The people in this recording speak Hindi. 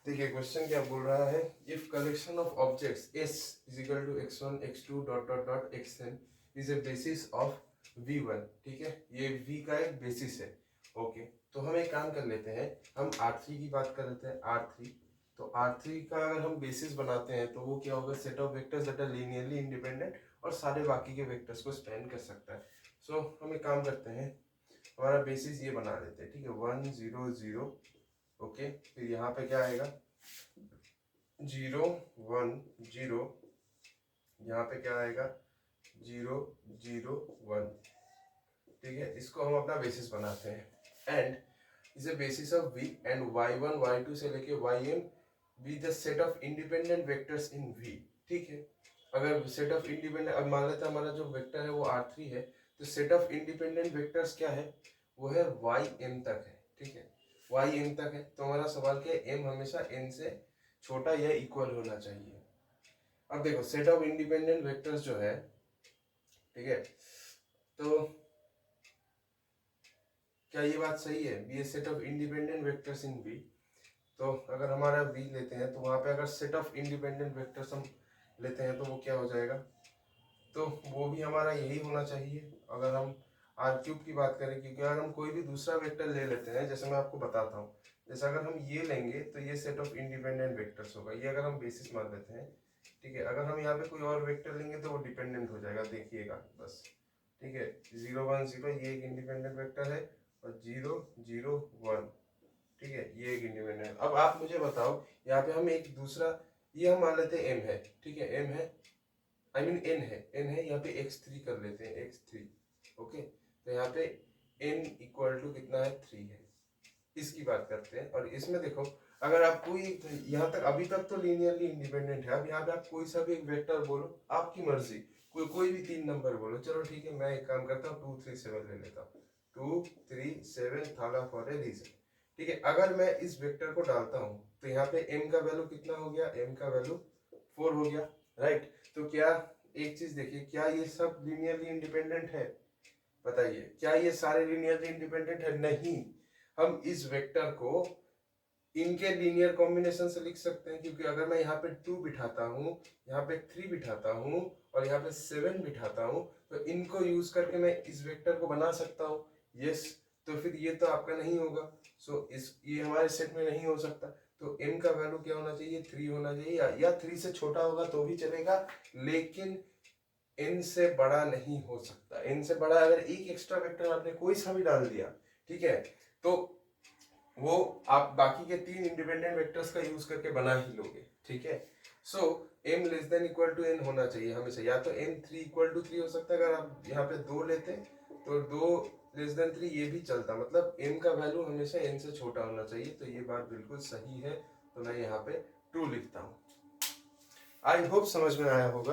देखिए क्वेश्चन क्या बोल रहा है, if collection of objects s is equal to x1 x2 dot dot dot xn is a basis of v1। ठीक है, ये v का एक बेसिस है। ओके, तो हम एक काम कर लेते हैं, हम R3 की बात कर लेते हैं। R3, तो R3 का अगर हम बेसिस बनाते हैं तो वो क्या होगा, set of vectors that are linearly independent और सारे बाकी के वेक्टर्स को स्पैन कर सकता है। सो हम एक काम करते हैं, हमारा बेसिस ये बना लेते हैं। ठीक है, 1 0 0। ओके, फिर यहाँ पे क्या आएगा, 0 1 0, यहाँ पे क्या आएगा 0 0 1। ठीक है, इसको हम अपना बेसिस बनाते हैं and is a basis of v and y1 y2 से लेके yn be the set of independent vectors in v। ठीक है, अगर सेट ऑफ इंडिपेंडेंट, अब मान लेते हैं हमारा जो वेक्टर है वो R3 है, तो सेट ऑफ इंडिपेंडेंट वेक्टर्स क्या है, वो है ym तक है। ठीक है, ym तक है, तो हमारा सवाल क्या है, m हमेशा n से छोटा या इक्वल होना चाहिए। अब देखो सेट ऑफ इंडिपेंडेंट वेक्टर्स जो है, ठीक है, तो क्या ये बात सही है, be a set of independent vectors in V. तो अगर हमारा वी लेते हैं तो वहां पे अगर सेट ऑफ इंडिपेंडेंट वेक्टर्स हम लेते हैं तो वो क्या हो जाएगा, तो वो भी हमारा यही होना चाहिए। अगर हम आर क्यूब की बात करें, क्योंकि अगर हम कोई भी दूसरा वेक्टर ले लेते हैं, जैसे मैं आपको बताता हूँ, जैसे अगर हम ये लेंगे तो ये सेट ऑफ इंडिपेंडेंट वेक्टर्स होगा, ये अगर हम बेसिस मान लेते हैं। ठीक है, अगर हम यहाँ पे कोई और वेक्टर लेंगे तो वो डिपेंडेंट हो जाएगा, देखिएगा बस। ठीक है, 0 1 0 ये एक इंडिपेंडेंट वेक्टर है और 0 0 1। ठीक है, ये एक इंडिपेंडेंट। अब आप मुझे बताओ, यहाँ पे हम एक दूसरा, ये हम मान लेते हैं m है। ठीक है, m है, आई मीन n है, यहाँ पे x3 कर लेते हैं, x3। ओके, तो यहाँ पे n इक्वल टू कितना है, 3 है। इसकी बात करते हैं, और इसमें देखो अगर आप कोई, यहाँ तक अभी तक तो लीनियरली इंडिपेंडेंट है। अब यहाँ पे आप कोई सा भी एक वेक्टर बोलो, आपकी मर्जी, कोई भी 3 नंबर बोलो। चलो ठीक है, मैं एक काम करता हूँ, 2 3 7 ले लेता हूँ। 2 3 7 थाला फॉर ए रीजन। ठीक है, अगर मैं इस वेक्टर को डालता हूँ तो यहाँ पे m का वैल्यू कितना हो गया, m का वैल्यू 4 हो गया, राइट। तो क्या, एक चीज देखिए, क्या ये सब लीनियरली इंडिपेंडेंट है, बताइए, क्या ये सारे लीनियरली इंडिपेंडेंट है? नहीं। हम इस वेक्टर को इनके लीनियर कॉम्बिनेशन से लिख सकते हैं, क्योंकि अगर मैं यहाँ पे 2 बिठाता हूँ, यहाँ पे 3 बिठाता हूँ और यहाँ पे 7 बिठाता हूँ, तो इनको यूज करके मैं इस वेक्टर को बना सकता हूँ। यस, तो फिर ये तो आपका नहीं होगा। सो इस, ये हमारे सेट में नहीं हो सकता। तो m का वैल्यू क्या होना चाहिए, 3 होना चाहिए, या 3 से छोटा होगा तो भी चलेगा, लेकिन n से बड़ा नहीं हो सकता। n से बड़ा अगर एक एक्स्ट्रा वेक्टर आपने कोई सा भी डाल दिया, ठीक है, तो वो आप बाकी के 3 इंडिपेंडेंट वेक्टर्स का यूज करके बना ही लोगे। ठीक है, so m less than equal to n होना चाहिए हमेशा, या तो m 3 इक्वल टू 3 हो सकता है। अगर आप यहाँ पे 2 लेते तो 2 लेस देन 3 ये भी चलता, मतलब m का वैल्यू हमेशा n से छोटा होना चाहिए। तो ये बात बिल्कुल सही है, तो मैं यहाँ पे ट्रू लिखता हूँ। आई होप समझ में आया होगा।